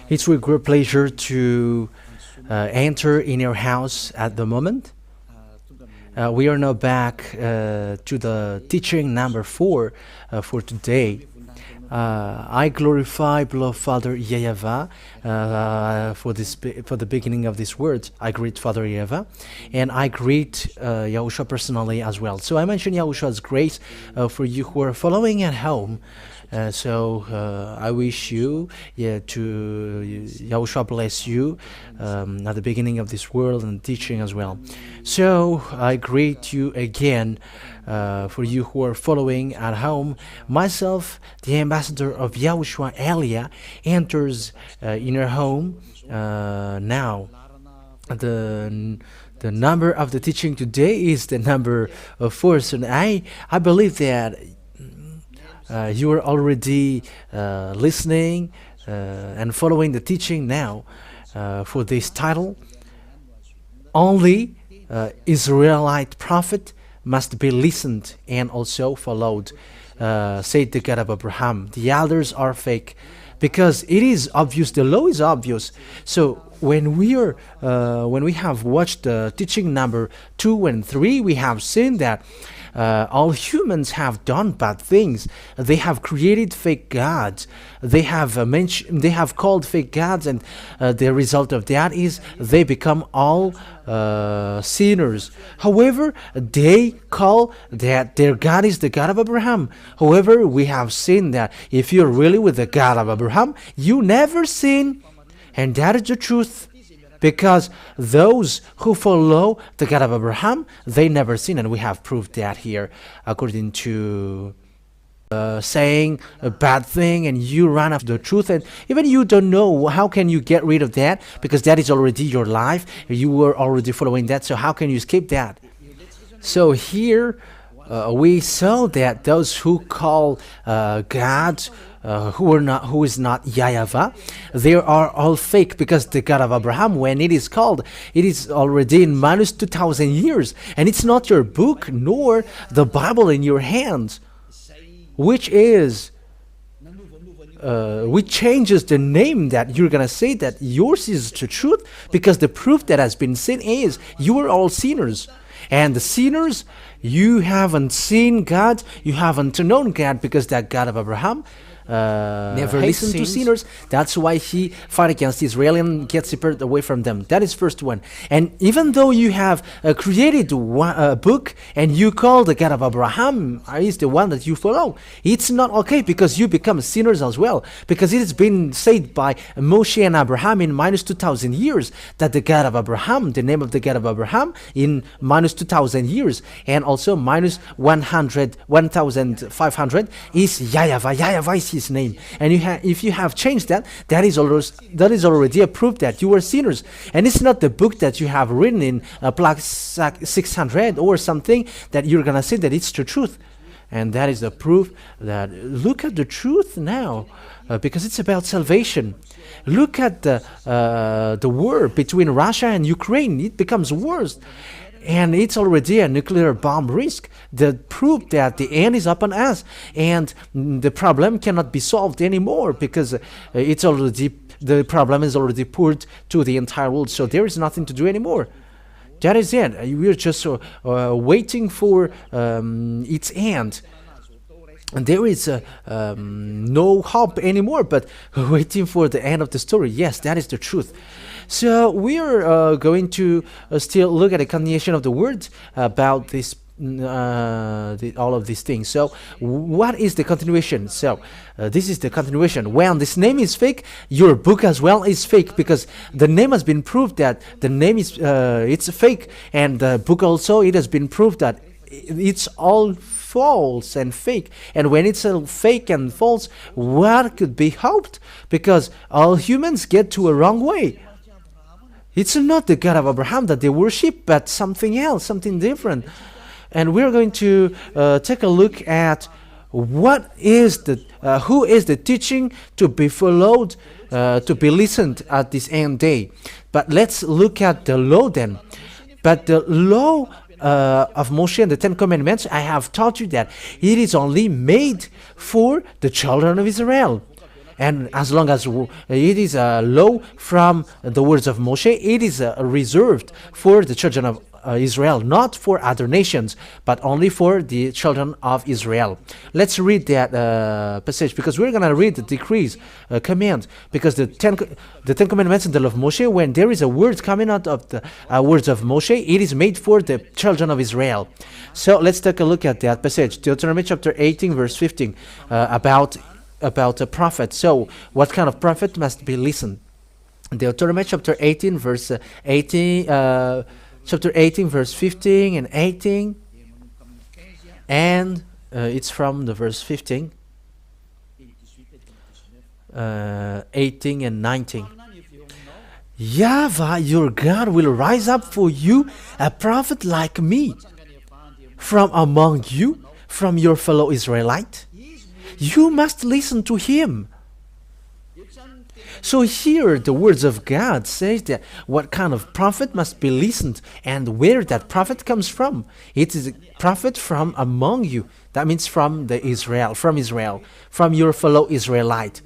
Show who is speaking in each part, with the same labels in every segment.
Speaker 1: It's with great pleasure to enter in your house at the moment. We are now back to the teaching number 4 for today. I glorify, beloved Father Yahweh, for the beginning of this word. I greet Father Yahweh, and I greet Yahushua personally as well. So I mention Yahushua's grace for you who are following at home. I wish you, to Yahushua bless you at the beginning of this world and teaching as well. So I greet you again for you who are following at home. Myself, the ambassador of Yahushua Elia, enters in your home now. The number of the teaching today is the number 4. So I believe that you are already listening and following the teaching now for this title. Only Israelite prophet must be listened and also followed, said the God of Abraham. The others are fake, because it is obvious, the law is obvious. So when we have watched the teaching number 2 and 3, we have seen that all humans have done bad things. They have created fake gods. They have called fake gods, and the result of that is they become all sinners. However, they call that their God is the God of Abraham. However, we have seen that if you're really with the God of Abraham, you never sin, and that is the truth. Because those who follow the God of Abraham, they never sin, and we have proved that here, according to saying a bad thing and you run after the truth, and even you don't know how can you get rid of that, because that is already your life. You were already following that, so how can you escape that? So here we saw that those who call God who is not Yahweh, they are all fake, because the God of Abraham, when it is called, it is already in minus 2,000 years, and it's not your book nor the Bible in your hands, which changes the name that you're gonna say that yours is the truth, because the proof that has been seen is you are all sinners. And the sinners, you haven't seen God, you haven't known God, because that God of Abraham never listened to sinners. That's why he fought against Israel and gets separated away from them. That is first one. And even though you have created a book and you call the God of Abraham is the one that you follow, it's not okay, because you become sinners as well, because it has been said by Moshe and Abraham in minus 2,000 years that the God of Abraham, the name of the God of Abraham in minus 2,000 years, and also minus 1,500 is Yahweh. Yahweh is his name, and if you have changed that, that is already a proof that you are sinners. And it's not the book that you have written in plaque 600 or something that you're gonna say that it's the truth. And that is the proof that look at the truth now, because it's about salvation. Look at the war between Russia and Ukraine. It becomes worse. And it's already a nuclear bomb risk. The proof that the end is upon us, and the problem cannot be solved anymore, because the problem is already poured to the entire world. So there is nothing to do anymore. That is it. We're just waiting for its end. And there is no hope anymore, but waiting for the end of the story. Yes, that is the truth. So we are going to still look at a continuation of the words about this, all of these things. So what is the continuation? So this is the continuation. When this name is fake, your book as well is fake, because the name has been proved that the name is it's fake, and the book also, it has been proved that it's all false and fake. And when it's all fake and false, what could be hoped? Because all humans get to a wrong way. It's not the God of Abraham that they worship, but something else, something different. And we're going to take a look at what is who is the teaching to be followed, to be listened at this end day. But let's look at the law then. But the law of Moshe and the 10 Commandments, I have taught you that it is only made for the children of Israel. And as long as it is a law from the words of Moshe, it is reserved for the children of Israel, not for other nations, but only for the children of Israel. Let's read that passage, because we're going to read the decrees, command, because the Ten Commandments in the law of Moshe, when there is a word coming out of the words of Moshe, it is made for the children of Israel. So let's take a look at that passage, Deuteronomy chapter 18, verse 15, about a prophet. So what kind of prophet must be listened? Deuteronomy chapter 18, verse 18, chapter 18, verse 15 and 18, and it's from the verse 15, 18 and 19. Yahweh, your God, will rise up for you a prophet like me from among you, from your fellow Israelite. You must listen to him. So here the words of God says that what kind of prophet must be listened, and where that prophet comes from. It is a prophet from among you. That means from Israel, from your fellow Israelite.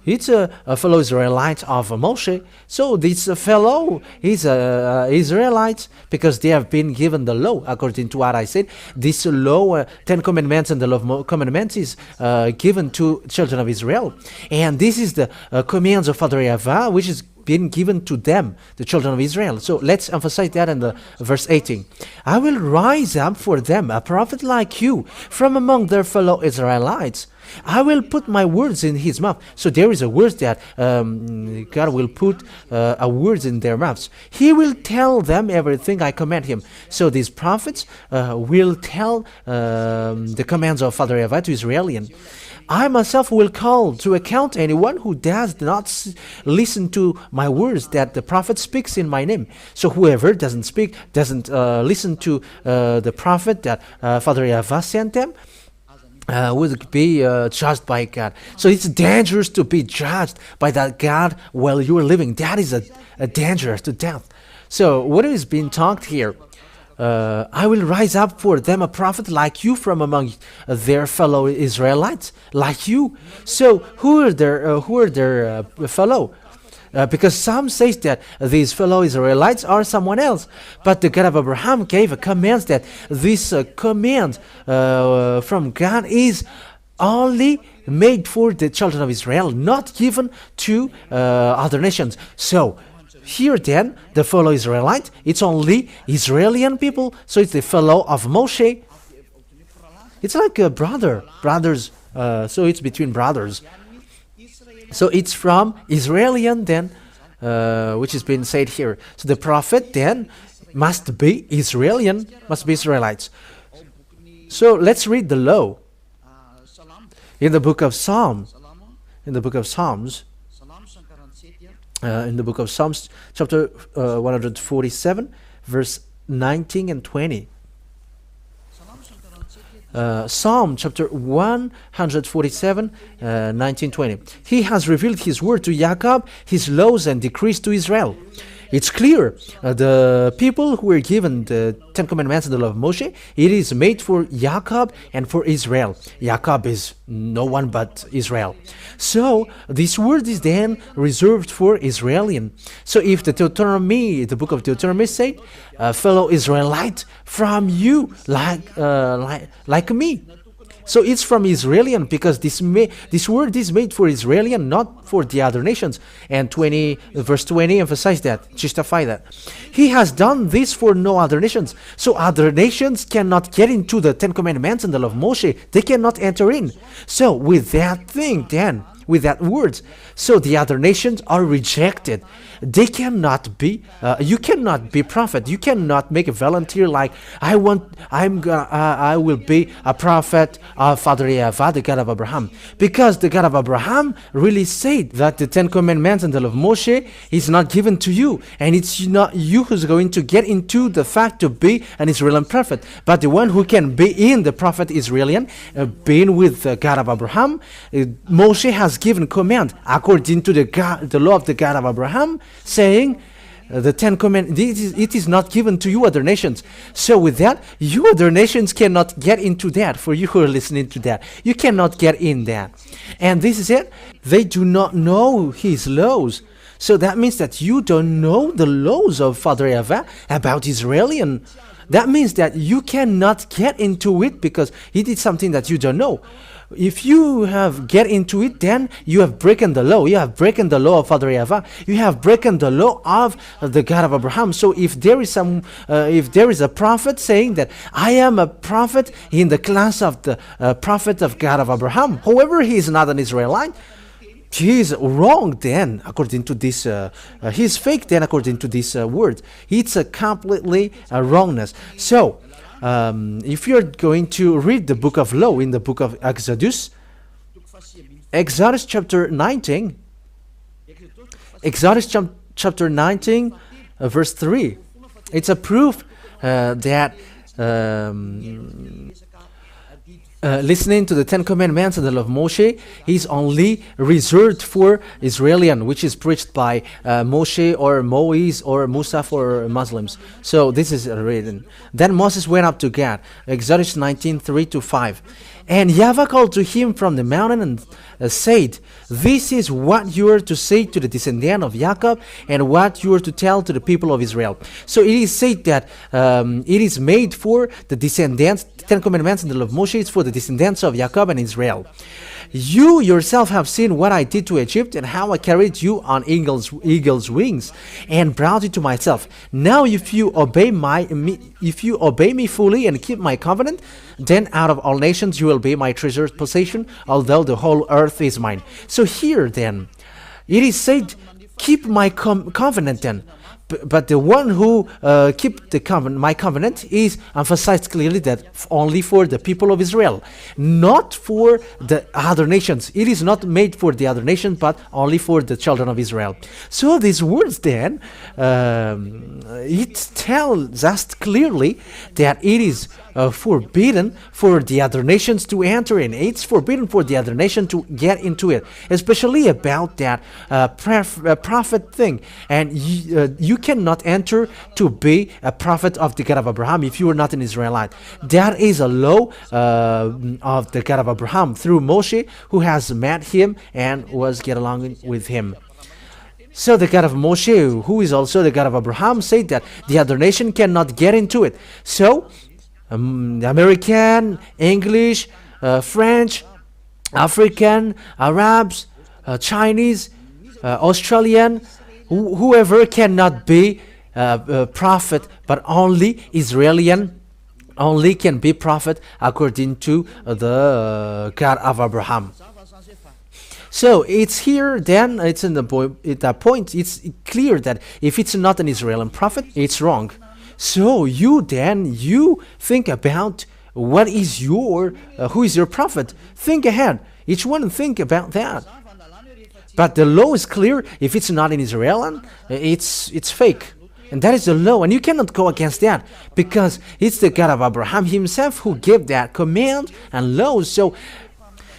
Speaker 1: It's a fellow Israelite of Moshe. So this fellow is a Israelite, because they have been given the law, according to what I said. This law, 10 Commandments and the law of commandments, is given to children of Israel. And this is the commands of Father Yahweh, which is been given to them, the children of Israel. So let's emphasize that in the verse 18. I will rise up for them a prophet like you from among their fellow Israelites. I will put my words in his mouth. So there is a word that God will put a words in their mouths. He will tell them everything I command him. So these prophets will tell the commands of Father Yahweh to Israelian. I myself will call to account anyone who does not listen to my words that the prophet speaks in my name. So whoever doesn't listen to the prophet that Father Yahweh sent them, would be judged by God. So it's dangerous to be judged by that God while you are living. That is a danger to death. So what is being talked here? I will rise up for them a prophet like you from among their fellow Israelites, like you. So who are their fellow? Because some say that these fellow Israelites are someone else. But the God of Abraham gave a command that this command from God is only made for the children of Israel, not given to other nations. So here then, the fellow Israelite, it's only Israeli people, so it's the fellow of Moshe. It's like a brothers, so it's between brothers. So it's from Israelian then, which is being said here. So the prophet then must be Israelian, must be Israelites. So let's read the law in the book of Psalms. In the book of Psalms, chapter 147, verse 19 and 20. Psalm chapter 147, 19, 20. He has revealed his word to Jacob, his laws and decrees to Israel. It's clear, the people who were given the 10 Commandments and the law of Moshe, it is made for Jacob and for Israel. Jacob is no one but Israel. So this word is then reserved for Israelian. So if the book of Deuteronomy say, fellow Israelite from you, like me. So it's from Israelian, because this word is made for Israelian, not for the other nations. And verse 20 emphasize that, justify that. He has done this for no other nations. So other nations cannot get into the 10 Commandments and the law of Moshe. They cannot enter in. So with that thing then, with that words, so the other nations are rejected. They cannot be, you cannot be prophet. You cannot make a volunteer like, I will be a prophet of Father Yahweh, the God of Abraham. Because the God of Abraham really said that the 10 Commandments and the law of Moshe is not given to you. And it's not you who's going to get into the fact to be an Israeli prophet. But the one who can be in the prophet Israelian, being with the God of Abraham, Moshe has given command according to the law of the God of Abraham, saying, the Ten Commandments, it is not given to you other nations. So with that, you other nations cannot get into that. For you who are listening to that, you cannot get in that. And this is it. They do not know his laws. So that means that you don't know the laws of Father Eva about Israeli. That means that you cannot get into it because he did something that you don't know. If you have get into it, then you have broken the law. You have broken the law of Father Eva. You have broken the law of the God of Abraham. So if there is a prophet saying that I am a prophet in the class of the prophet of God of Abraham, however, he is not an Israelite, he is wrong then, according to this, he is fake then, according to this word. It's a completely wrongness. So, if you're going to read the book of law in the book of Exodus chapter 19, chapter 19, verse 3, it's a proof that listening to the Ten Commandments and the law of Moshe is only reserved for Israelian, which is preached by Moshe or Moise or Musa for Muslims. So this is written. Then Moses went up to God, Exodus 19, 3-5. And Yahweh called to him from the mountain and said, this is what you are to say to the descendant of Jacob and what you are to tell to the people of Israel. So it is said that it is made for the descendants, the Ten Commandments and the law of Moshe is for the descendants of Jacob and Israel. You yourself have seen what I did to Egypt and how I carried you on eagle's wings and brought you to myself. Now if you obey me fully and keep my covenant, then out of all nations you will be my treasured possession, although the whole earth is mine. So here then, it is said, keep my covenant then. But the one who keep my covenant is emphasized clearly that only for the people of Israel, not for the other nations. It is not made for the other nations, but only for the children of Israel. So these words then, it tells us clearly that it is forbidden for the other nations to enter in. It's forbidden for the other nation to get into it, especially about that prophet thing. And you cannot enter to be a prophet of the God of Abraham if you are not an Israelite. That is a law of the God of Abraham through Moshe, who has met him and was get along with him. So the God of Moshe, who is also the God of Abraham, said that the other nation cannot get into it. So American, English, French, African, Arabs, Chinese, Australian, whoever cannot be a prophet, but only Israelian only can be prophet according to the God of Abraham. So it's here then, it's in that point, it's clear that if it's not an Israeli prophet, it's wrong. So you think about what is who is your prophet? Think ahead. Each one think about that. But the law is clear. If it's not an Israeli, it's fake. And that is the law. And you cannot go against that because it's the God of Abraham himself who gave that command and law. So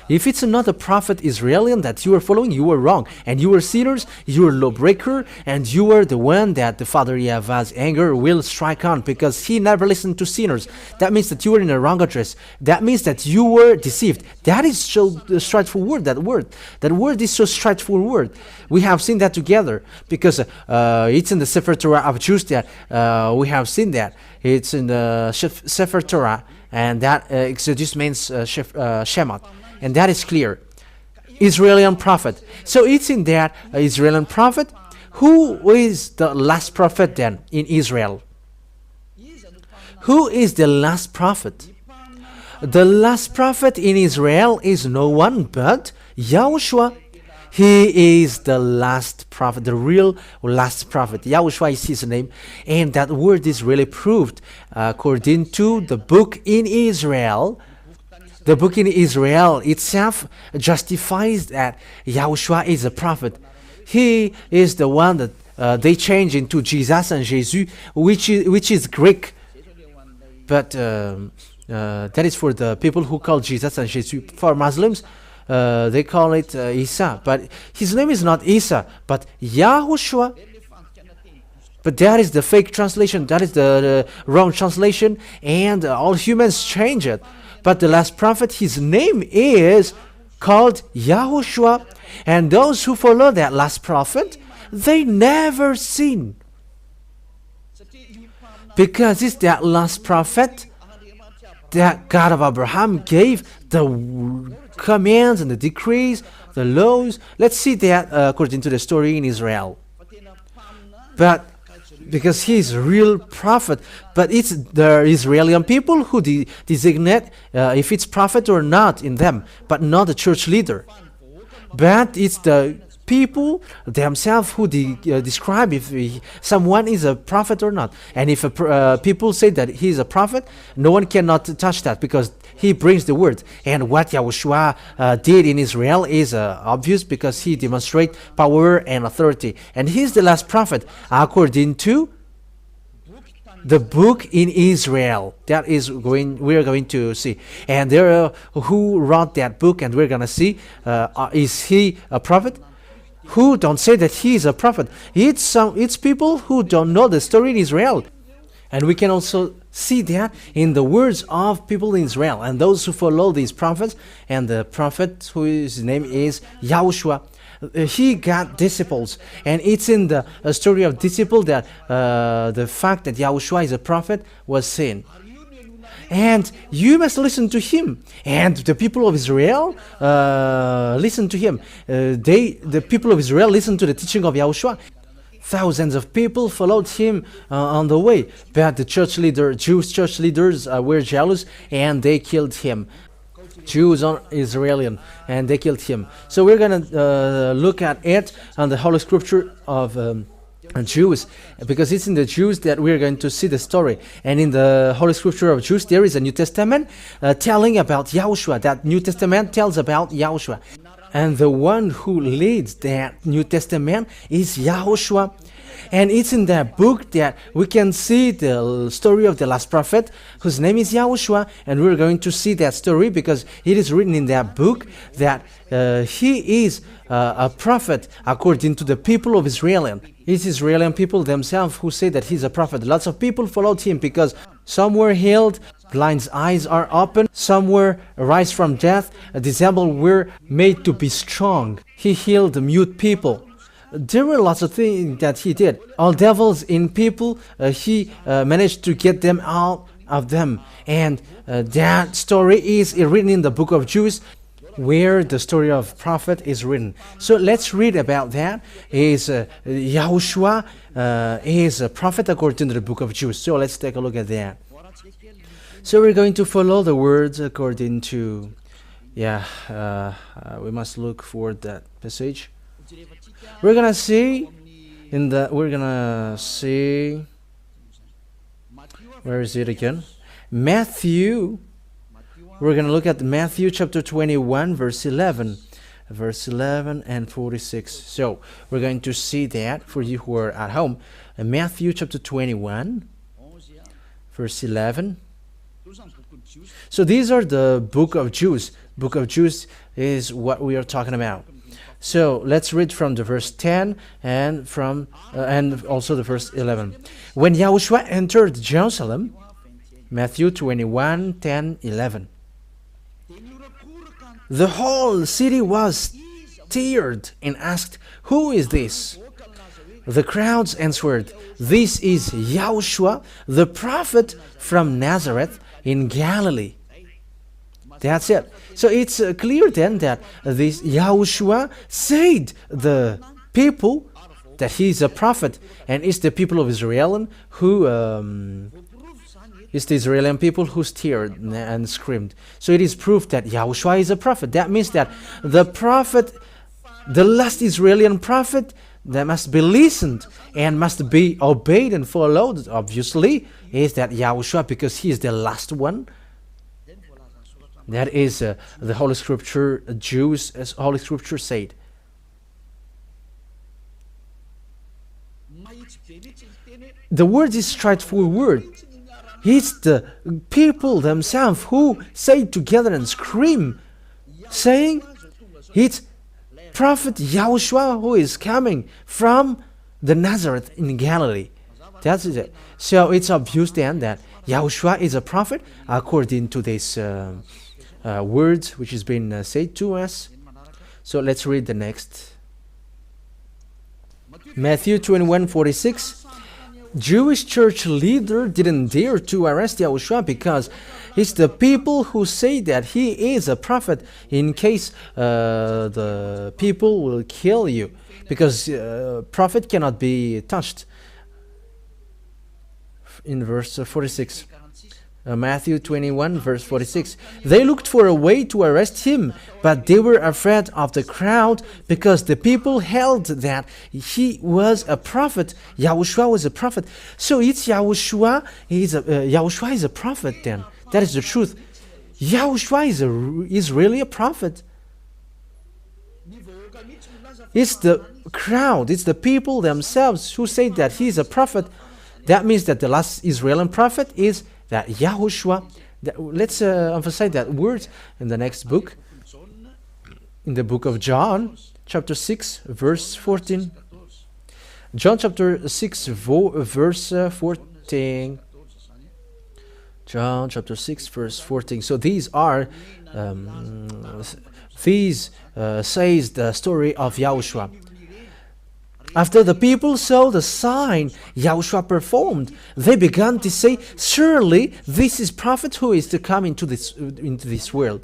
Speaker 1: if it's not a prophet Israeli that you are following, you are wrong. And you are sinners, you are lawbreaker, and you are the one that the Father Yahweh's anger will strike on because he never listened to sinners. That means that you were in a wrong address. That means that you were deceived. That is so straightforward, that word. That word is so straightforward. We have seen that together because it's in the Sefer Torah of Jews that we have seen that. It's in the Sefer Torah, and that Exodus means Shemot. And that is clear. Israeli prophet. So it's in that Israeli prophet. Who is the last prophet then in Israel? Who is the last prophet? The last prophet in Israel is no one but YAHOSHUAH. He is the last prophet, the real last prophet. YAHOSHUAH is his name. And that word is really proved according to the book in Israel. The book in Israel itself justifies that YAHOSHUAH is a prophet. He is the one that they change into Jesus and Jesus, which is Greek. But that is for the people who call Jesus and Jesus. For Muslims, they call it Isa. But his name is not Isa, but YAHOSHUAH. But that is the fake translation. That is the wrong translation, and all humans change it. But the last prophet, his name is called YAHOSHUAH, and those who follow that last prophet, they never sin, because it's that last prophet that God of Abraham gave the commands and the decrees, the laws. Let's see that according to the story in Israel. But because he is a real prophet, but it's the Israeli people who designate if it's prophet or not in them, but not the church leader. But it's the people themselves who describe if someone is a prophet or not. And if people say that he is a prophet, no one cannot touch that, because he brings the word. And what Yahushua did in Israel is obvious, because he demonstrates power and authority. And he's the last prophet according to the book in Israel. That is we're going to see. And there who wrote that book, and we're going to see, is he a prophet? Who don't say that he is a prophet? It's people who don't know the story in Israel. And we can also see that in the words of people in Israel, and those who follow these prophets. And the prophet, whose name is Yahushua, he got disciples, and it's in the story of disciple that the fact that Yahushua is a prophet was seen. And you must listen to him. And the people of Israel listen to him. The people of Israel listen to the teaching of Yahushua. Thousands of people followed him on the way. But the Jewish church leaders were jealous, and they killed him. Jews are Israeli, and they killed him. So we're going to look at it on the Holy Scripture of Jews, because it's in the Jews that we're going to see the story. And in the Holy Scripture of Jews, there is a New Testament telling about Yahushua. That New Testament tells about Yahushua. And the one who leads that New Testament is Yahushua. And it's in that book that we can see the story of the last prophet, whose name is Yahushua. And we're going to see that story because it is written in that book that he is a prophet according to the people of Israel. It's Israeli people themselves who say that he's a prophet. Lots of people followed him because some were healed, blind's eyes are open, some were raised from death, disabled were made to be strong. He healed the mute people. There were lots of things that he did. All devils in people, he managed to get them out of them. And that story is written in the book of Jews, where the story of prophet is written. So let's read about that. Yahushua is a prophet according to the book of Jews. So let's take a look at that. So we're going to follow the words according to, we must look for that passage. We're gonna see where is it again? Matthew. We're going to look at Matthew chapter 21, verse 11 and 46. So we're going to see that for you who are at home. Matthew chapter 21, verse 11. So these are the book of Jews. Book of Jews is what we are talking about. So let's read from the verse 10 and from and also the verse 11. When Yahushua entered Jerusalem, Matthew 21, 10, 11. The whole city was stirred and asked, "Who is this?" The crowds answered, "This is Yahushua, the prophet from Nazareth in Galilee." That's it. So it's clear then that this Yahushua said the people that he is a prophet, and it's the people of Israel who it's the Israeli people who stirred and screamed. So it is proof that Yahushua is a prophet. That means that the prophet, the last Israeli prophet, that must be listened and must be obeyed and followed, obviously, is that Yahushua, because he is the last one. That is the Holy Scripture, Jews, as Holy Scripture said. The word is straightforward. It's the people themselves who say together and scream, saying, it's Prophet Yahushua who is coming from the Nazareth in Galilee. That's it. So it's obvious then that Yahushua is a prophet according to this words which has been said to us. So let's read the next. Matthew 21:46. Jewish church leader didn't dare to arrest Yahushua because it's the people who say that he is a prophet in case the people will kill you, because prophet cannot be touched. In verse 46. Matthew 21 verse 46. They looked for a way to arrest him, but they were afraid of the crowd because the people held that he was a prophet. Yahushua was a prophet. So it's Yahushua. Yahushua is a prophet then. That is the truth. Yahushua is really a prophet. It's the crowd, it's the people themselves who say that he is a prophet. That means that the last Israeli prophet is that Yahushua. Let's emphasize that word in the next book, in the book of John, chapter 6, verse 14. John chapter 6, verse 14. John chapter 6, verse 14. So these are, says the story of Yahushua. After the people saw the sign Yahushua performed, they began to say, surely this is prophet who is to come into this world.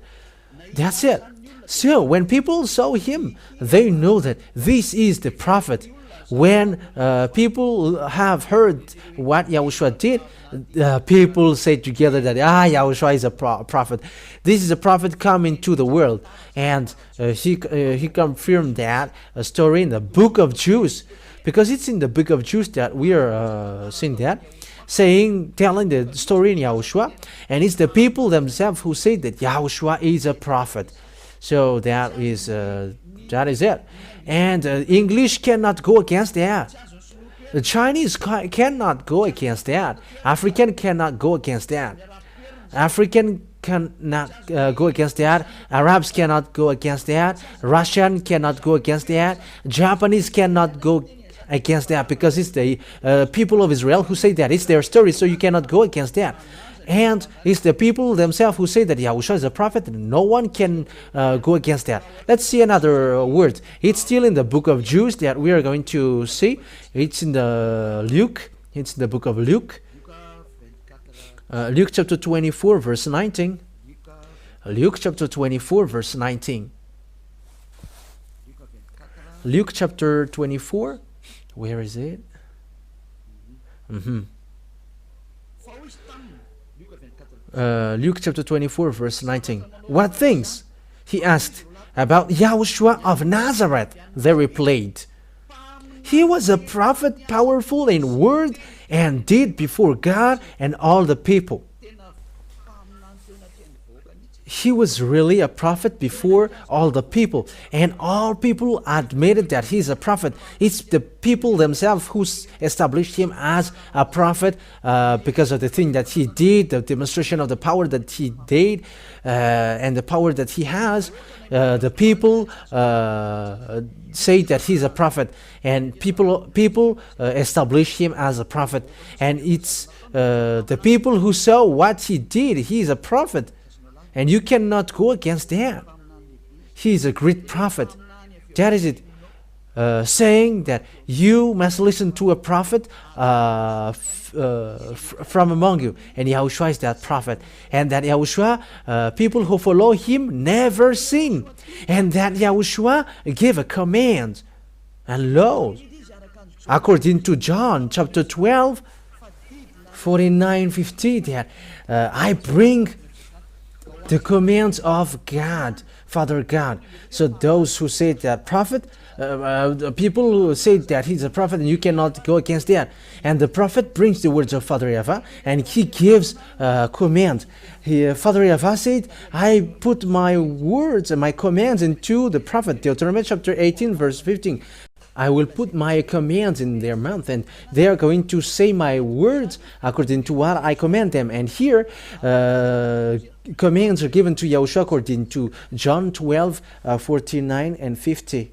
Speaker 1: That's it. So when people saw him, they know that this is the prophet. When people have heard what Yahushua did, people say together that Yahushua is a prophet. This is a prophet coming to the world, and he confirmed that story in the book of Jews, because it's in the book of Jews that we are seeing that, telling the story in Yahushua, and it's the people themselves who say that Yahushua is a prophet. So that is it. And English cannot go against that. The Chinese cannot go against that. African cannot go against that. African cannot go against that. Arabs cannot go against that. Russian cannot go against that. Japanese cannot go against that, because it's the people of Israel who say that. It's their story, so you cannot go against that. And it's the people themselves who say that Yahushua is a prophet, and no one can go against that. Let's see another word. It's still in the book of Jews that we are going to see. It's in the Luke. It's the book of Luke. Luke chapter 24, verse 19. Luke chapter 24, verse 19. Luke chapter 24. Where is it? Luke chapter 24, verse 19. What things? He asked. About Yahushua of Nazareth, they replied. He was a prophet, powerful in word and deed before God and all the people. He was really a prophet before all the people, and all people admitted that he's a prophet. It's the people themselves who established him as a prophet because of the thing that he did, the demonstration of the power that he did, and the power that he has. The people say that he's a prophet, and people establish him as a prophet, and it's the people who saw what he did. He's a prophet. And you cannot go against that. He is a great prophet. That is it. Saying that you must listen to a prophet from among you. And Yahushua is that prophet. And that Yahushua, people who follow him never sin. And that Yahushua gave a command. And lo, according to John chapter 12, 49, 50, that I bring the commands of God, Father God. So those who say that prophet, people who say that he's a prophet, and you cannot go against that. And the prophet brings the words of Father Yahweh, and he gives command. Father Yahweh said, I put my words and my commands into the prophet. Deuteronomy chapter 18, verse 15. I will put my commands in their mouth, and they are going to say my words according to what I command them. And here, commands are given to Yahushua according to John 12, 49 and 50.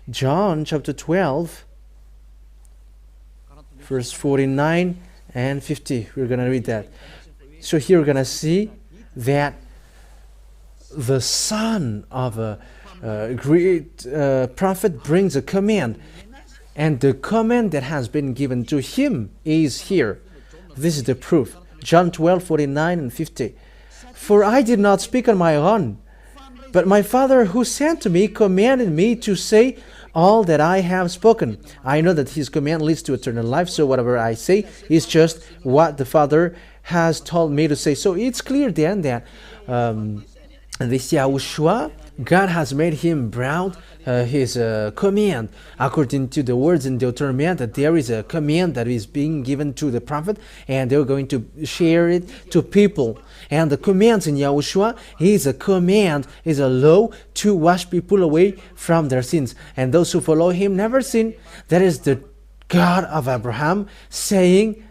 Speaker 1: John chapter 12, verse 49 and 50. We're going to read that. So here we're going to see that the son of a great prophet brings a command, and the command that has been given to him is here. This is the proof. John 12, 49 and 50. For I did not speak on my own, but my Father who sent me commanded me to say all that I have spoken. I know that his command leads to eternal life, so whatever I say is just what the Father has told me to say. So it's clear then that this Yahushua, God has made him proud his command, according to the words in Deuteronomy, that there is a command that is being given to the prophet, and they're going to share it to people. And the commands in Yahushua is a command, is a law to wash people away from their sins. And those who follow him never sin. That is the God of Abraham saying,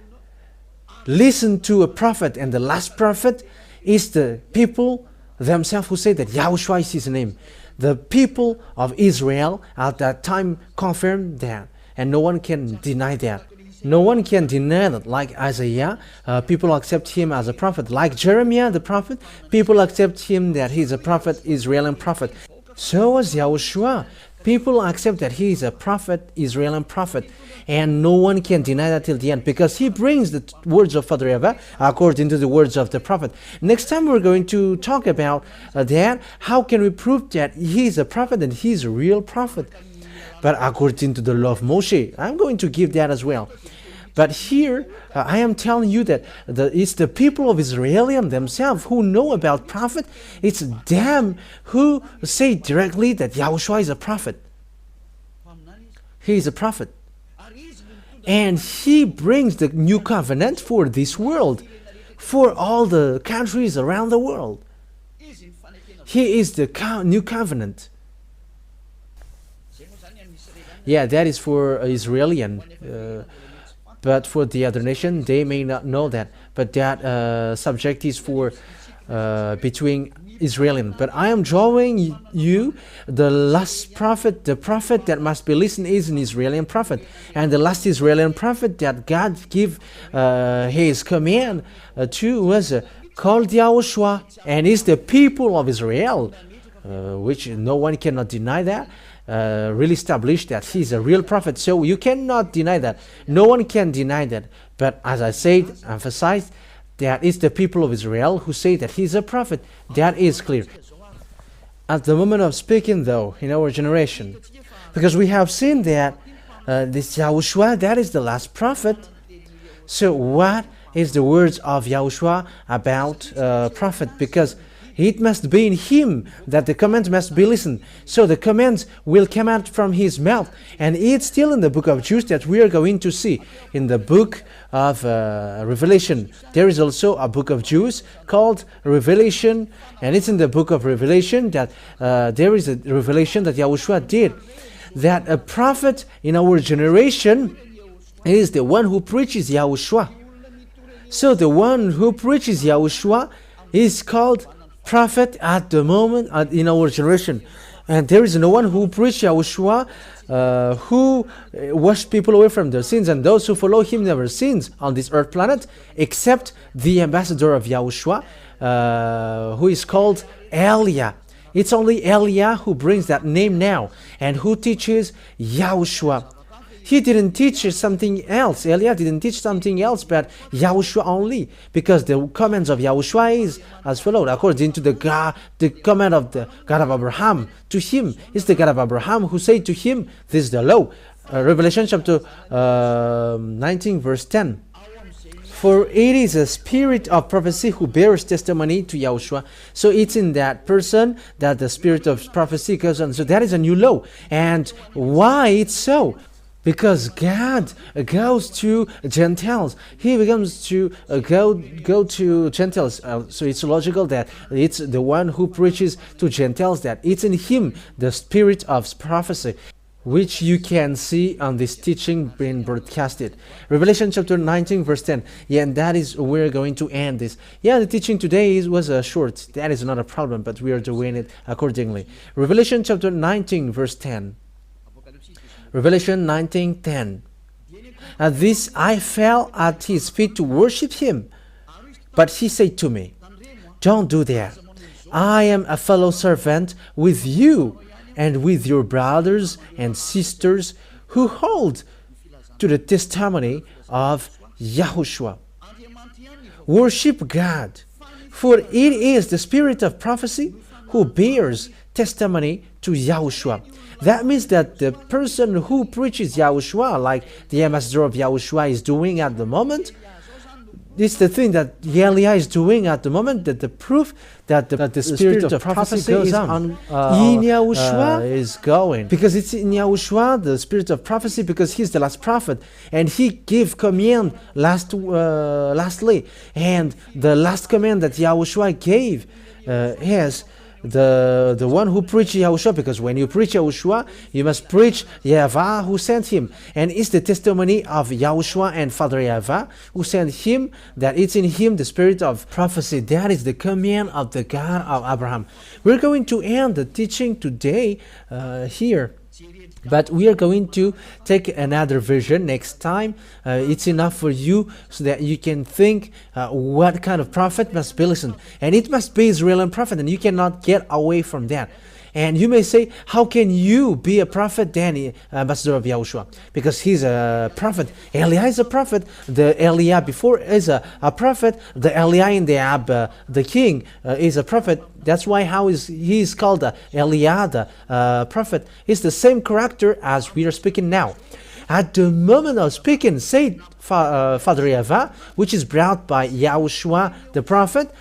Speaker 1: listen to a prophet. And the last prophet is the people themselves who say that Yahushua is his name. The people of Israel at that time confirmed that, and no one can deny that. No one can deny that. Like Isaiah, people accept him as a prophet. Like Jeremiah the prophet, people accept him that he is a prophet, Israeli prophet. So was Yahushua. People accept that he is a prophet, Israeli prophet, and no one can deny that till the end, because he brings the words of Father Yahweh according to the words of the prophet. Next time we're going to talk about that. How can we prove that he is a prophet and he is a real prophet? But according to the law of Moshe, I'm going to give that as well. But here, I am telling you that it's the people of Israel themselves who know about prophet. It's them who say directly that Yahushua is a prophet. He is a prophet. And he brings the new covenant for this world, for all the countries around the world. He is the new covenant. Yeah, that is for Israeli. But for the other nation, they may not know that. But that subject is for between Israeli. But I am drawing you the last prophet, the prophet that must be listened is an Israeli prophet. And the last Israeli prophet that God gave his command to was called Yahushua. And is the people of Israel, which no one cannot deny that. Really established that he's a real prophet. So you cannot deny that. No one can deny that. But as I said, emphasized, that is the people of Israel who say that he's a prophet. That is clear. At the moment of speaking, though, in our generation, because we have seen that this Yahushua, that is the last prophet. So what is the words of Yahushua about prophet? Because it must be in him that the command must be listened. So the commands will come out from his mouth. And it's still in the book of Jude that we are going to see. In the book of Revelation, there is also a book of Jude called Revelation. And it's in the book of Revelation that there is a revelation that Yahushua did. That a prophet in our generation is the one who preaches Yahushua. So the one who preaches Yahushua is called prophet at the moment in our generation. And there is no one who preached Yahushua who washed people away from their sins, and those who follow him never sins on this earth planet, except the ambassador of Yahushua, who is called Elia. It's only Elia who brings that name now and who teaches Yahushua. He didn't teach something else. Elia didn't teach something else but Yahushua only, because the commands of Yahushua is as followed, according to the command of the God of Abraham to him. It's the God of Abraham who said to him, this is the law. Revelation chapter 19 verse 10. For it is a spirit of prophecy who bears testimony to Yahushua. So it's in that person that the spirit of prophecy goes on. So that is a new law. And why it's so? Because God goes to Gentiles. He becomes to go to Gentiles. So it's logical that it's the one who preaches to Gentiles, that it's in him the spirit of prophecy, which you can see on this teaching being broadcasted. Revelation chapter 19 verse 10. Yeah, and that is where we're going to end this. Yeah, the teaching today was short. That is not a problem, but we are doing it accordingly. Revelation chapter 19 verse 10. Revelation 19:10. At this I fell at his feet to worship him. But he said to me, "Don't do that. I am a fellow servant with you and with your brothers and sisters who hold to the testimony of Yahushua. Worship God, for it is the spirit of prophecy who bears testimony to Yahushua." That means that the person who preaches Yahushua, like the ambassador of Yahushua is doing at the moment, it's the thing that Elia is doing at the moment, that the proof that the spirit of prophecy goes on in Yahushua is going. Because it's in Yahushua, the spirit of prophecy, because he's the last prophet. And he gave command lastly. And the last command that Yahushua gave is the one who preached Yahushua, because when you preach Yahushua, you must preach Yahweh who sent him. And it's the testimony of Yahushua and Father Yahweh who sent him, that it's in him the spirit of prophecy. That is the command of the God of Abraham. We're going to end the teaching today here. But we are going to take another version next time. It's enough for you so that you can think what kind of prophet must be listened. And it must be Israeli prophet, and you cannot get away from that. And you may say, how can you be a prophet, then ambassador of Yahushua? Because he's a prophet. Eliah is a prophet. The Eliah before is a prophet. The Eliah in the Ab, the king, is a prophet. That's why he is called Eliah, the prophet. He's the same character as we are speaking now. At the moment of speaking, said Father Yahweh, which is brought by Yahushua the prophet,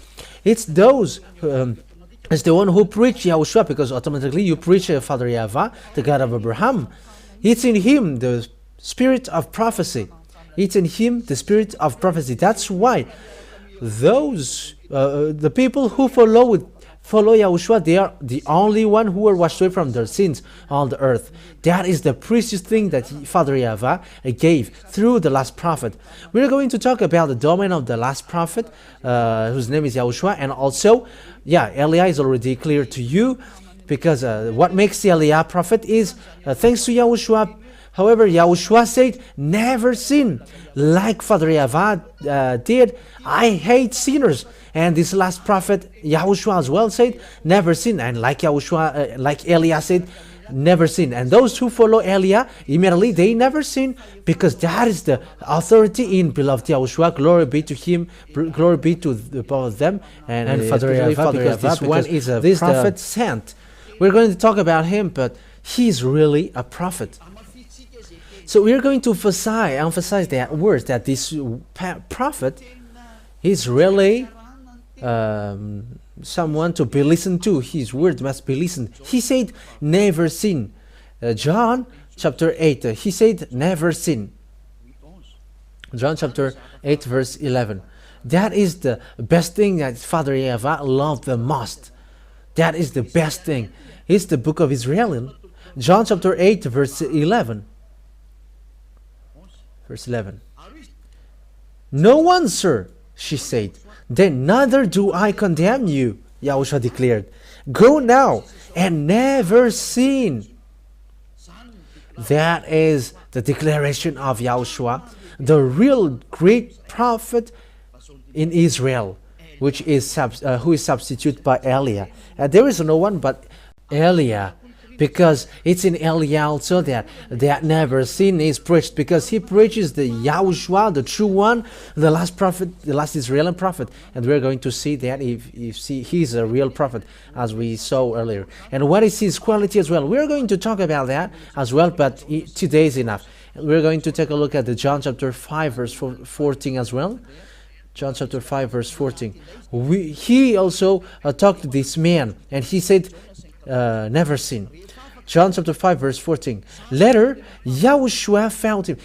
Speaker 1: it's those... it's the one who preached Yahushua, because automatically you preach Father Yahweh, the God of Abraham. It's in him the spirit of prophecy. It's in him the spirit of prophecy. That's why those the people who follow Yahushua, they are the only one who are washed away from their sins on the earth. That is the precious thing that Father Yahweh gave through the last prophet. We're going to talk about the domain of the last prophet, whose name is Yahushua, and also, Eliah is already clear to you, because what makes the Eliah prophet is thanks to Yahushua. However, Yahushua said, never sin. Like Father Yahweh did, I hate sinners. And this last prophet, Yahushua as well, said, never sin. And like Yahushua, like Eliah said, never sin. And those who follow Eliah, immediately they never sin, because that is the authority in beloved Yahushua. Glory be to him, glory be to both of them. And Father Yahweh, because this one is a prophet sent. We're going to talk about him, but he's really a prophet. So we're going to emphasize that words, that this prophet is really someone to be listened to. His word must be listened. He said, never sin. John chapter 8, he said, never sin. John chapter 8, verse 11. That is the best thing that Father Yahweh loved the most. That is the best thing. It's the book of Israel. John chapter 8, verse 11. Verse 11. No one, sir, she said. Then neither do I condemn you, Yahushua declared. Go now and never sin. That is the declaration of Yahushua, the real great prophet in Israel, which is who is substituted by Eliah. There is no one but Eliah, because it's in Eliah also that never sin is preached, because he preaches the Yahushua, the true one, the last prophet, the last Israeli prophet. And we're going to see that if he's a real prophet, as we saw earlier. And what is his quality as well? We're going to talk about that as well, but today is enough. We're going to take a look at the John chapter 5 verse 14 as well. John chapter 5 verse 14. He also talked to this man, and he said, never sin. John chapter 5 verse 14. Later, Yahushua found him.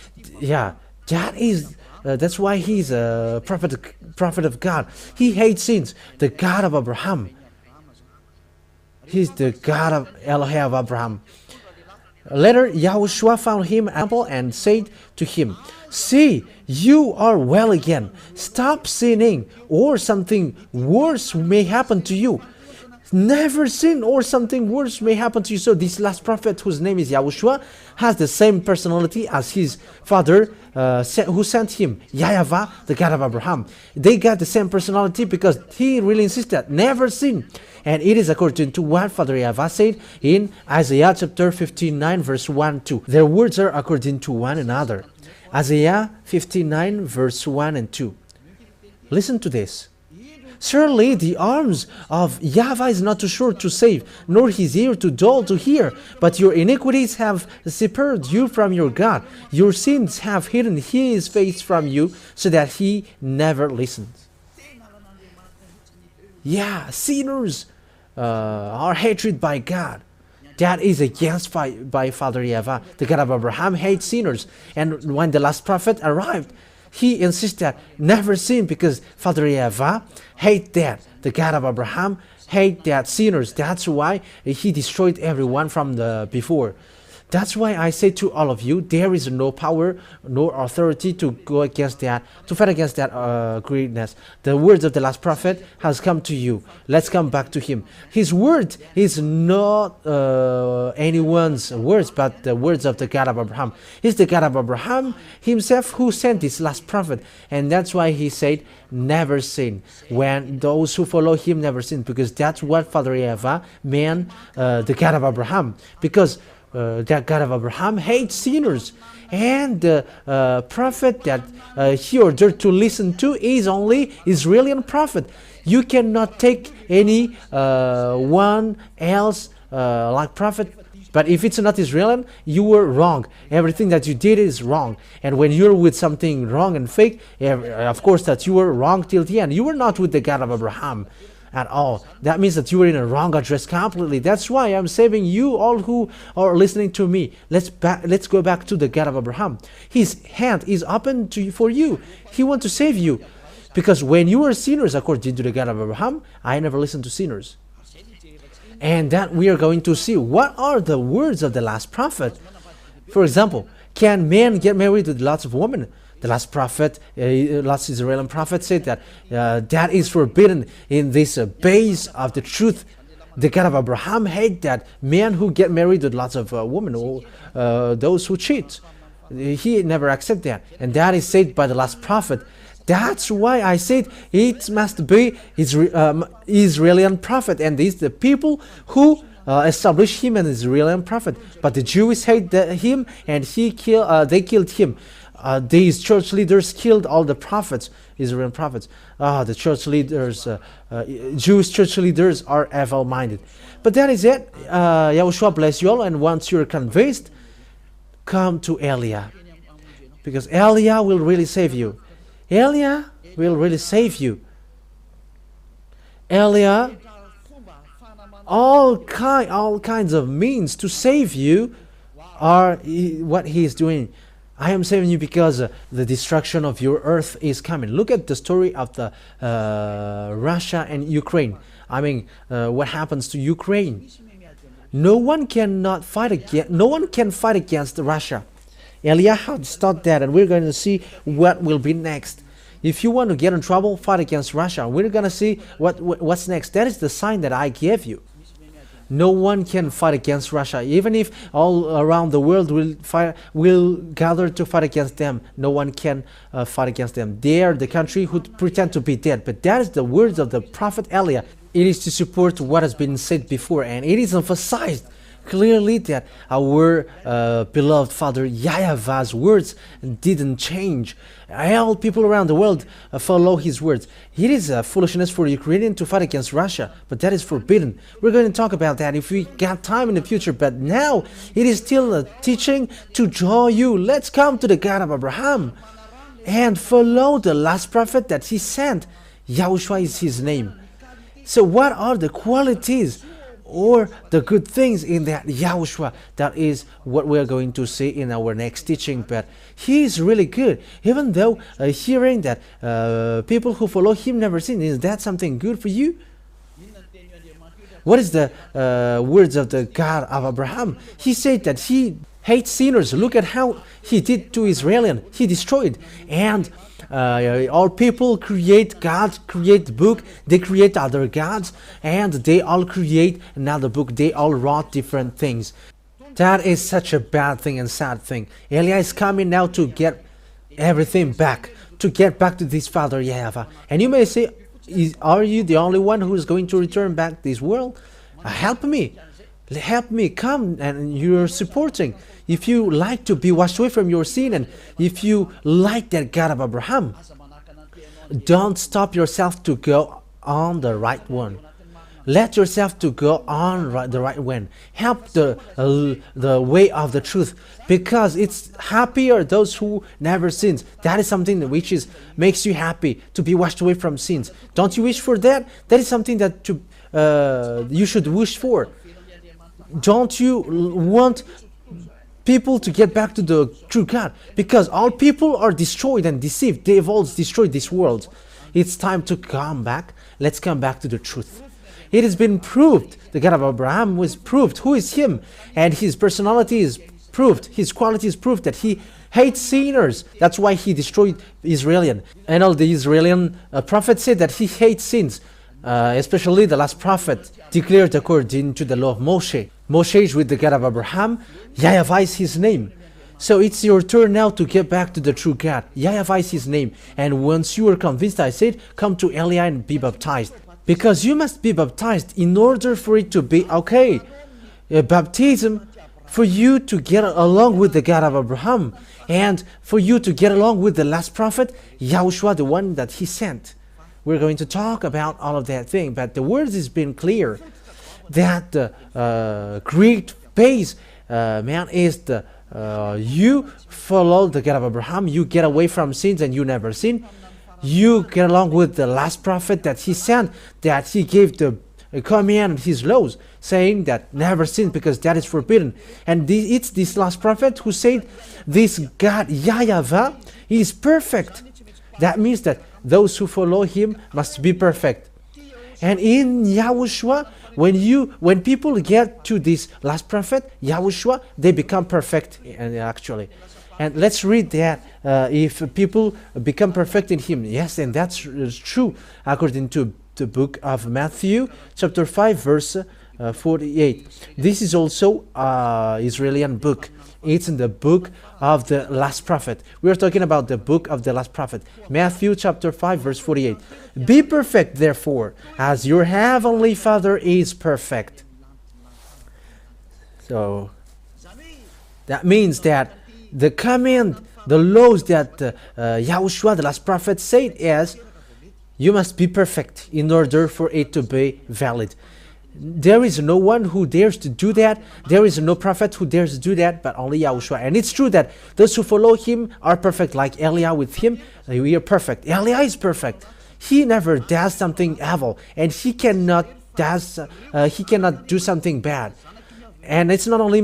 Speaker 1: That's why he's a prophet of God. He hates sins. The God of Abraham. He's the God of Elohim of Abraham. Later, Yahushua found him ample and said to him, see, you are well again. Stop sinning, or something worse may happen to you. never sin, or something worse may happen to you. So this last prophet, whose name is Yahushua, has the same personality as his father who sent him, Yahweh, the God of Abraham. They got the same personality because he really insisted, never sin. And it is according to what Father Yahweh said in Isaiah chapter 59 verse 1 2. Their words are according to one another. Isaiah 59 verse 1 and 2. Listen to this. Surely the arms of Yahweh is not too short to save, nor his ear too dull to hear. But your iniquities have separated you from your God. Your sins have hidden his face from you, so that he never listens. Yeah, sinners are hated by God. That is against by Father Yahweh. The God of Abraham hates sinners. And when the last prophet arrived, he insisted never sin, because Father Yahweh hate that. The God of Abraham hate that sinners. That's why he destroyed everyone from the before. That's why I say to all of you, there is no power nor authority to go against that, to fight against that greatness. The words of the last prophet has come to you. Let's come back to him. His word is not anyone's words, but the words of the God of Abraham. He's the God of Abraham himself who sent this last prophet. And that's why he said, never sin. When those who follow him never sin, because that's what Father Yahweh meant, the God of Abraham. Because that God of Abraham hates sinners, and the prophet that he ordered to listen to is only Israeli prophet. You cannot take any one else like prophet. But if it's not Israeli, you were wrong. Everything that you did is wrong. And when you're with something wrong and fake, of course that you were wrong till the end. You were not with the God of Abraham at all. That means that you were in a wrong address completely. That's why I'm saving you all who are listening to me. Let's go back to the God of Abraham. His hand is open to you, for you. He wants to save you. Because when you were sinners, according to the God of Abraham, I never listened to sinners. And that we are going to see what are the words of the last prophet. For example, can men get married with lots of women? The last prophet, last Israeli prophet said that that is forbidden in this base of the truth. The God of Abraham hate that men who get married with lots of women, or those who cheat. He never accept that. And that is said by the last prophet. That's why I said it must be Israeli prophet, and these the people who established him an Israeli prophet. But the Jews hate him, and they killed him. These church leaders killed all the prophets, Israeli prophets. The church leaders, Jewish church leaders are evil-minded. But that is it. Yahushua bless you all, and once you're convinced, come to Elia, because Elia will really save you. Elia will really save you. Elia, all kinds of means to save you are what he is doing. I am saving you because the destruction of your earth is coming. Look at the story of the Russia and Ukraine. I mean, what happens to Ukraine? No one can fight against Russia. Eliyahu started that, and we're going to see what will be next. If you want to get in trouble, fight against Russia. We're going to see what's next. That is the sign that I gave you. No one can fight against Russia. Even if all around the world will gather to fight against them, no one can fight against them. They are the country who pretend to be dead. But that is the words of the prophet Elia. It is to support what has been said before, and it is emphasized clearly that our beloved Father Yahweh's words didn't change. All people around the world follow his words. It is a foolishness for Ukrainian to fight against Russia, but that is forbidden. We're going to talk about that if we got time in the future, but now it is still a teaching to draw you. Let's come to the God of Abraham and follow the last prophet that he sent. Yahushua is his name. So what are the qualities or the good things in that Yahushua? That is what we are going to see in our next teaching. But he is really good, even though hearing that people who follow him never sin. Is that something good for you? What is the words of the God of Abraham? He said that he hates sinners. Look at how he did to Israel. He destroyed. And all people create, God create the book, they create other gods, and they all create another book. They all wrote different things. That is such a bad thing and sad thing. Eliah is coming now to get everything back, to get back to this Father Yahweh. And you may say, are you the only one who is going to return back this world? Help me, come, and you're supporting. If you like to be washed away from your sin, and if you like that God of Abraham, don't stop yourself to go on the right one. Let yourself to go on the right one. Help the way of the truth, because it's happier those who never sins. That is something which makes you happy, to be washed away from sins. Don't you wish for that? That is something that you should wish for. Don't you want people to get back to the true God? Because all people are destroyed and deceived. They've all destroyed this world. It's time to come back. Let's come back to the truth. It has been proved. The God of Abraham was proved. Who is him? And his personality is proved. His quality is proved, that he hates sinners. That's why he destroyed Israel. And all the Israeli prophets said that he hates sins. Especially the last prophet declared according to the law of Moshe. Moshe is with the God of Abraham. Yahweh is his name. So it's your turn now to get back to the true God. Yahweh is his name. And once you are convinced, I said, come to Eliah and be baptized. Because you must be baptized in order for it to be okay. Baptism for you to get along with the God of Abraham, and for you to get along with the last prophet, Yahushua, the one that he sent. We're going to talk about all of that thing, but the word has been clear that the great base, is the you follow the God of Abraham, you get away from sins and you never sin. You get along with the last prophet that he sent, that he gave the command, his laws, saying that never sin, because that is forbidden. And it's this last prophet who said, this God, Yahweh, is perfect. That means that those who follow him must be perfect. And in Yahushua, when people get to this last prophet, Yahushua, they become perfect, actually. And let's read that. If people become perfect in him, yes, and that's true according to the book of Matthew, chapter 5, verse 48. This is also Israeli book. It's in the book of the last prophet. We are talking about the book of the last prophet. Matthew chapter 5, verse 48. Be perfect, therefore, as your heavenly Father is perfect. So that means that the command, the laws that Yahushua, the last prophet, said is, you must be perfect in order for it to be valid. There is no one who dares to do that. There is no prophet who dares to do that, but only Yahushua. And it's true that those who follow him are perfect, like Eliah with him. We are perfect. Eliah is perfect. He never does something evil, and he cannot do something bad. And it's not only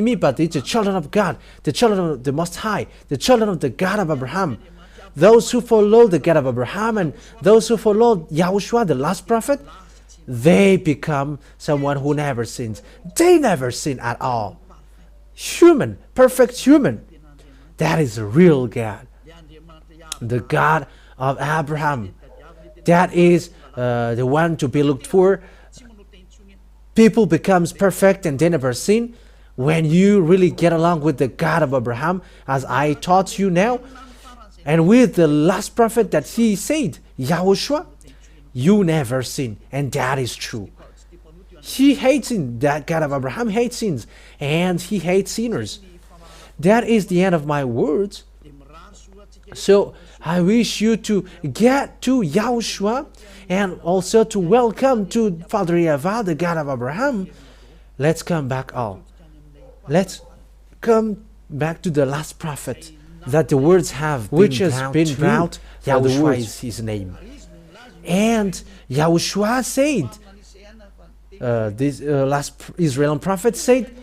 Speaker 1: me, but it's the children of God, the children of the Most High, the children of the God of Abraham. Those who follow the God of Abraham and those who follow Yahushua, the last prophet, they become someone who never sins. They never sin at all. Human, perfect human. That is a real God. The God of Abraham. That is the one to be looked for. People becomes perfect and they never sin when you really get along with the God of Abraham, as I taught you now, and with the last prophet that he said, Yahushua, you never sin, and that is true. He hates sin. That God of Abraham hates sins, and he hates sinners. That is the end of my words. So I wish you to get to Yahushua and also to welcome to Father Yahweh, the God of Abraham. Let's come back all. Let's come back to the last prophet that the words have which has been vowed. Yahushua is his name. And Yahushua said, this last Israeli prophet said,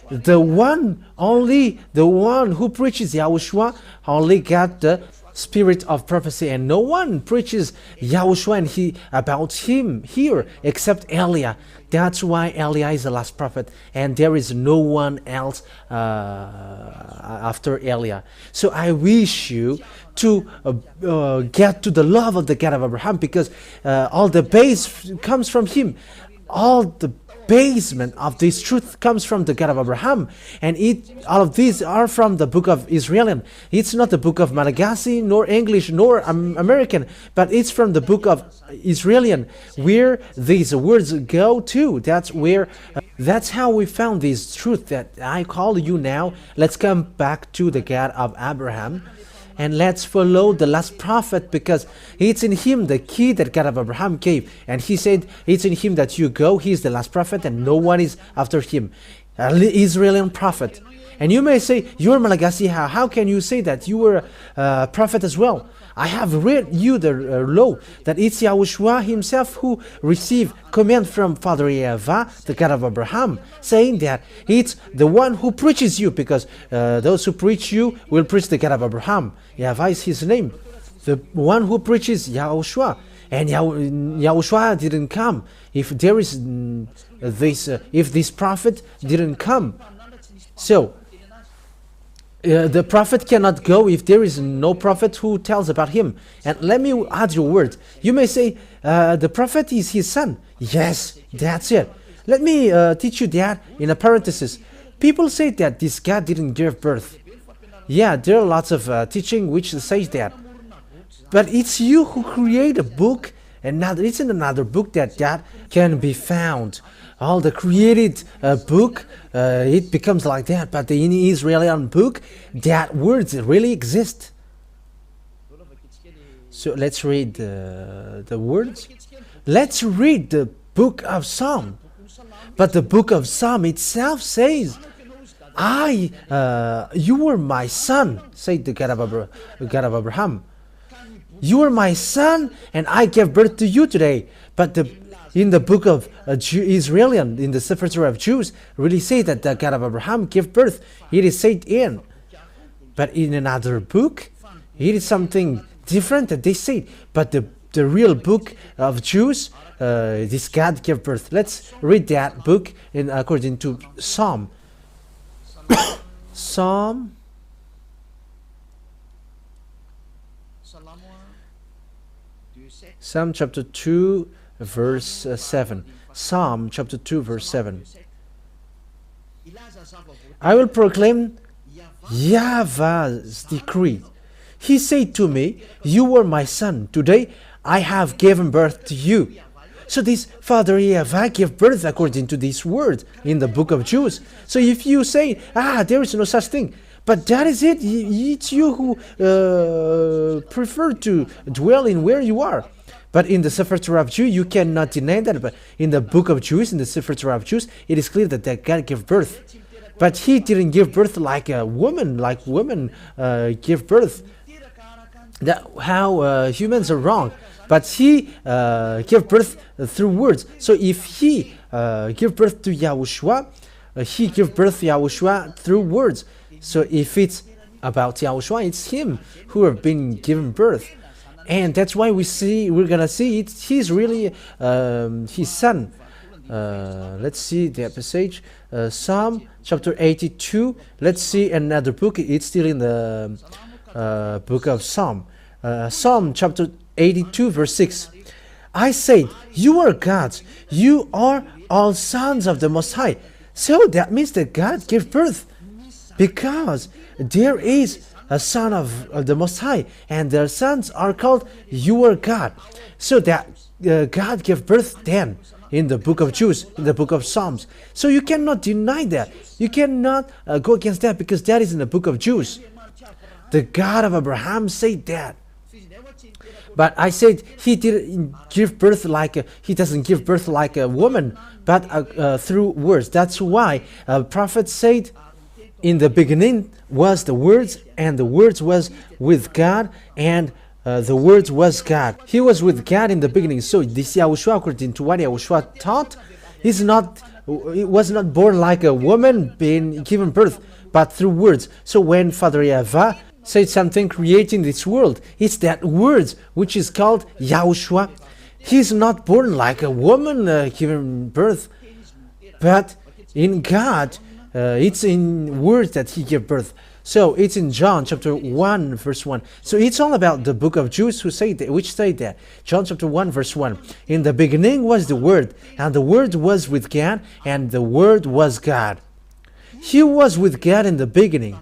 Speaker 1: the one who preaches Yahushua only got the spirit of prophecy, and no one preaches Yahushua and about him here except Elia. That's why Elia is the last prophet, and there is no one else after Elia. So I wish you to get to the love of the God of Abraham, because all the base comes from him. All the basement of this truth comes from the God of Abraham, and all of these are from the book of Israelite. It's not the book of Malagasy, nor English, nor American, but it's from the book of Israelite, where these words go to. That's how we found this truth that I call you now. Let's come back to the God of Abraham, and let's follow the last prophet, because it's in him the key that God of Abraham gave. And he said, it's in him that you go. He's the last prophet, and no one is after him. An Israeli prophet. And you may say, you're Malagasy. How can you say that? You were a prophet as well. I have read you the law, that it's Yahushua himself who received command from Father YAHOSHUAH, the God of Abraham, saying that it's the one who preaches you, because those who preach you will preach the God of Abraham. YAHOSHUAH is his name. The one who preaches Yahushua. And Yahushua didn't come. If there is if this prophet didn't come. So, the prophet cannot go if there is no prophet who tells about him. And let me add your word. You may say, the prophet is his son. Yes, that's it. Let me teach you that in a parenthesis. People say that this God didn't give birth. Yeah, there are lots of teaching which says that. But it's you who create a book, and now it's in another book that can be found. All the created book, it becomes like that. But in the Israeli book, that words really exist. So let's read the words. Let's read the book of Psalm. But the book of Psalm itself says, you were my son, said the God of Abraham. You are my son, and I gave birth to you today. But in the book of Israel, in the Sefer Torah of Jews, really say that the God of Abraham gave birth. It is said in. But in another book, it is something different that they say. But the real book of Jews, this God gave birth. Let's read that book according to Psalm. Psalm chapter 2, verse 7. Psalm chapter 2, verse 7. I will proclaim Yahweh's decree. He said to me, you are my son. Today I have given birth to you. So this Father YAHOSHUAH gave birth according to this word in the book of Jews. So if you say, there is no such thing, but that is it. It's you who prefer to dwell in where you are. But in the Sefer Torah of Jews, you cannot deny that. But in the book of Jews, in the Sefer Torah of Jews, it is clear that God gave birth. But he didn't give birth like a woman, like women give birth. How humans are wrong. But he gave birth through words. So if he gave birth to Yahushua, he gave birth to Yahushua through words. So if it's about Yahushua, it's him who have been given birth. And that's why we're gonna see it. He's really his son. Let's see the passage. Psalm chapter 82. Let's see another book. It's still in the book of Psalm. Psalm chapter 82, verse 6. I said, you are gods. You are all sons of the Most High. So that means that God gave birth, because there is a son of the Most High, and their sons are called you are God. So that God gave birth then in the book of Jews, in the book of Psalms. So you cannot deny that. You cannot go against that, because that is in the book of Jews. The God of Abraham said that. But I said he didn't give birth he doesn't give birth like a woman, but through words. That's why prophet said, in the beginning was the words, and the words was with God, and the words was God. He was with God in the beginning. So this Yahushua, according to what Yahushua taught, it was not born like a woman being given birth, but through words. So when Father YAHOSHUAH said something creating this world. It's that word which is called YAHOSHUAH. He's not born like a woman giving birth, but in God, it's in words that he gave birth. So it's in John chapter 1 verse 1. So it's all about the book of Jews which say that. John chapter 1 verse 1. In the beginning was the Word, and the Word was with God, and the Word was God. He was with God in the beginning.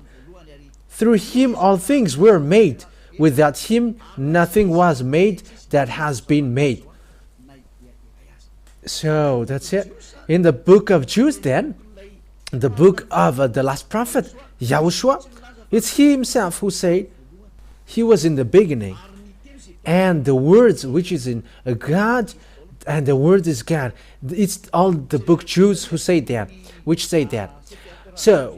Speaker 1: Through him all things were made. Without him nothing was made that has been made. So that's it. In the book of Jews then, the book of the last prophet, YAHOSHUAH, it's he himself who said he was in the beginning, and the words which is in God, and the word is God. It's all the book Jews who say that, which say that. So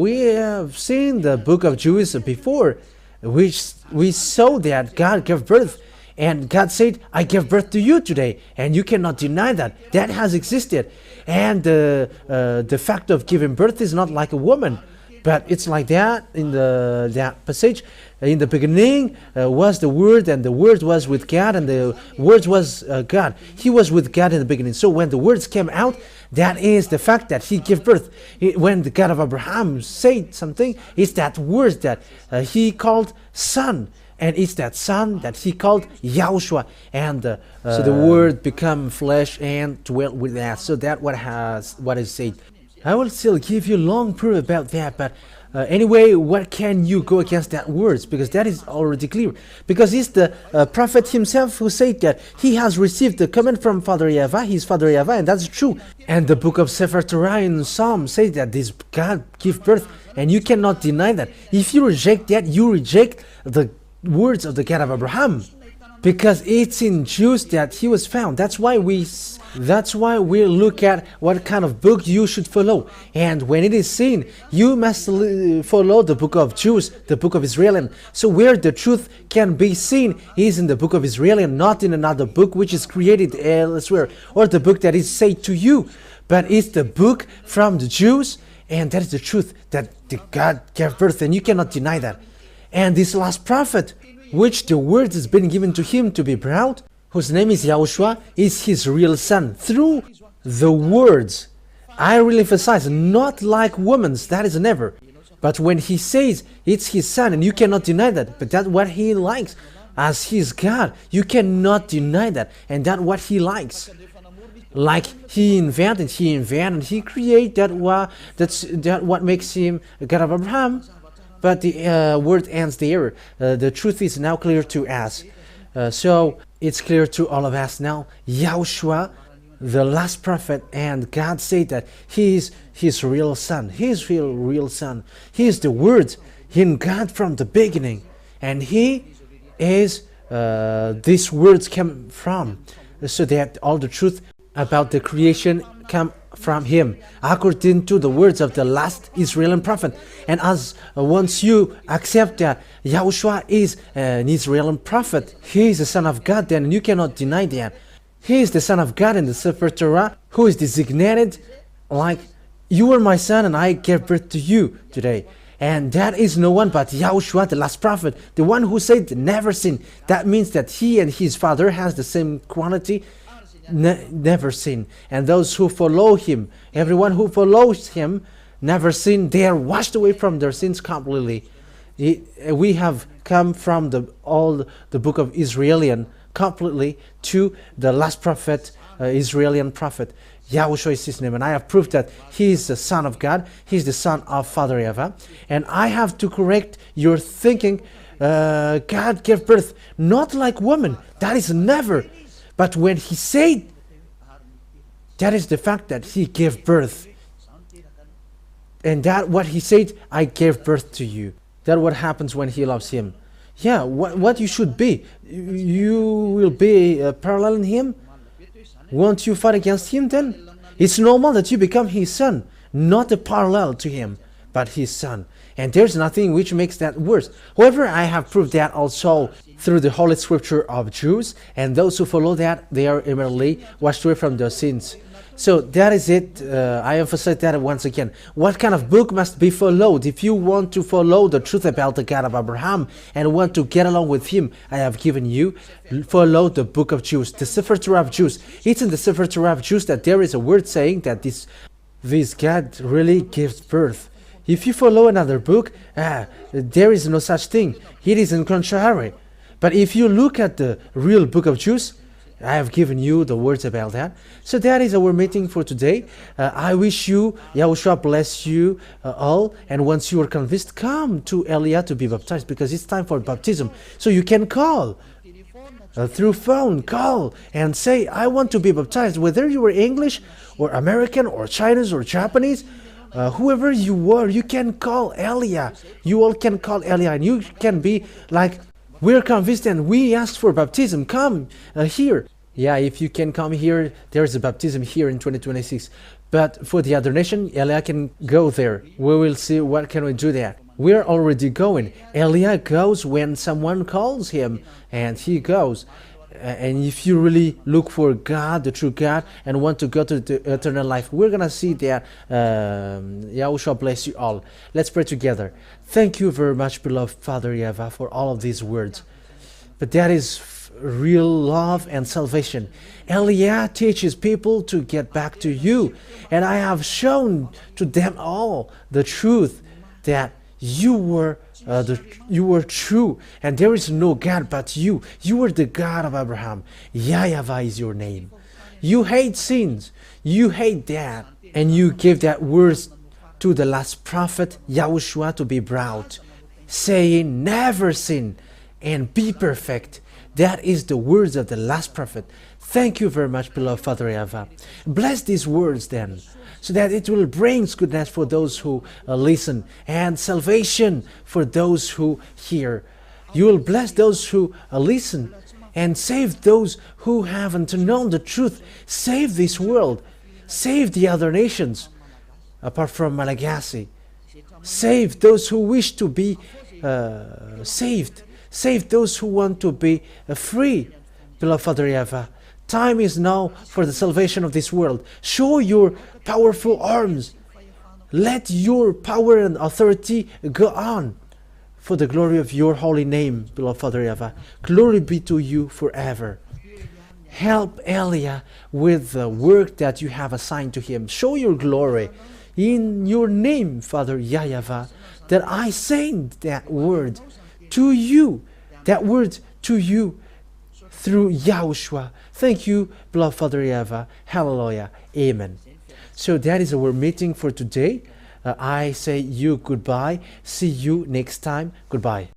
Speaker 1: we have seen the book of Jews before, which we saw that God gave birth, and God said, I gave birth to you today, and you cannot deny that. That has existed. And the fact of giving birth is not like a woman, but it's like that in that passage. In the beginning was the Word, and the Word was with God, and the Word was God. He was with God in the beginning. So when the words came out, that is the fact that he gave birth. When the God of Abraham said something, it's that word that he called son. And it's that son that he called YAHOSHUAH. And so the word become flesh and dwelt with us. So that what is said. I will still give you long proof about that, but anyway, what can you go against that words? Because that is already clear. Because it's the prophet himself who said that he has received the command from Father Yahweh, his Father Yahweh, and that's true. And the book of Sefer Torah in Psalm says that this God give birth, and you cannot deny that. If you reject that, you reject the words of the God of Abraham, because it's in Jews that he was found. That's why we look at what kind of book you should follow. And when it is seen, you must follow the book of Jews, the book of Israel. So where the truth can be seen is in the book of Israel, not in another book which is created elsewhere, or the book that is said to you, but it's the book from the Jews, and that is the truth that the God gave birth, and you cannot deny that. And this last prophet, which the word has been given to him to be proud, whose name is YAHOSHUAH, is his real son. Through the words, I will emphasize, not like woman's, that is never. But when he says it's his son, and you cannot deny that, but that's what he likes. As his God, you cannot deny that, and that's what he likes. Like he invented, he created that's what makes him a God of Abraham. But the word ends there. The truth is now clear to us. So it's clear to all of us now. YAHOSHUAH, the last prophet, and God said that he is his real son. His real son. He is the word in God from the beginning. And he is, these words come from. So that all the truth about the creation come from him, according to the words of the last Israeli prophet. And as once you accept that YAHOSHUAH is an Israeli prophet, he is the son of God, then you cannot deny that. He is the son of God in the Sefer Torah, who is designated like, you are my son and I gave birth to you today. And that is no one but YAHOSHUAH, the last prophet, the one who said never sin. That means that he and his father has the same quality, never sin. And those who follow him, everyone who follows him, never sin. They are washed away from their sins completely. We have come from the book of Israelian completely to the last prophet, Israelian prophet. YAHOSHUAH is his name, and I have proved that he is the son of God. He is the son of Father Yahweh. And I have to correct your thinking. God gave birth not like woman. That is never. But when he said, that is the fact that he gave birth. And that what he said, I gave birth to you. That what happens when he loves him. Yeah, what you should be. You will be paralleling him. Won't you fight against him then? It's normal that you become his son. Not a parallel to him, but his son. And there's nothing which makes that worse. However, I have proved that also through the Holy Scripture of Jews, and those who follow that, they are immediately washed away from their sins. So that is it. I emphasize that once again. What kind of book must be followed? If you want to follow the truth about the God of Abraham and want to get along with him, I have given you, follow the book of Jews, the Sefer Torah of Jews. It's in the Sefer Torah of Jews that there is a word saying that this God really gives birth. If you follow another book, there is no such thing. It is in contrary. But if you look at the real book of Jews, I have given you the words about that. So that is our meeting for today. I wish you, Yahushua bless you all. And once you are convinced, come to Elia to be baptized, because it's time for baptism. So you can call through phone, call and say, I want to be baptized. Whether you are English or American or Chinese or Japanese, whoever you are, you can call Elia. You all can call Elia, and you can be like, we're convinced and we asked for baptism. Come here. Yeah, if you can come here, there's a baptism here in 2026. But for the other nation, Elia can go there. We will see what can we do there. We're already going. Elia goes when someone calls him, and he goes. And if you really look for God, the true God, and want to go to the eternal life, we're going to see that. Yahushua bless you all. Let's pray together. Thank you very much, beloved Father Yeva, for all of these words. But that is real love and salvation. Elia teaches people to get back to you. And I have shown to them all the truth that you were true, and there is no God but you. You are the God of Abraham. Yahweh is your name. You hate sins. You hate that. And you gave that words to the last prophet, Yahushua, to be brought, saying, never sin and be perfect. That is the words of the last prophet. Thank you very much, beloved Father Yahweh. Bless these words then, so that it will bring goodness for those who listen, and salvation for those who hear. You will bless those who listen, and save those who haven't known the truth. Save this world. Save the other nations, apart from Malagasy. Save those who wish to be saved. Save those who want to be free. Beloved Father Yahweh, time is now for the salvation of this world. Show your powerful arms. Let your power and authority go on for the glory of your holy name, beloved Father Yahweh. Glory be to you forever. Help Elia with the work that you have assigned to him. Show your glory in your name, Father Yahweh, that I send that word to you, through Yahushua. Thank you, beloved Father Yahweh. Hallelujah. Amen. So that is our meeting for today. I say you goodbye. See you next time. Goodbye.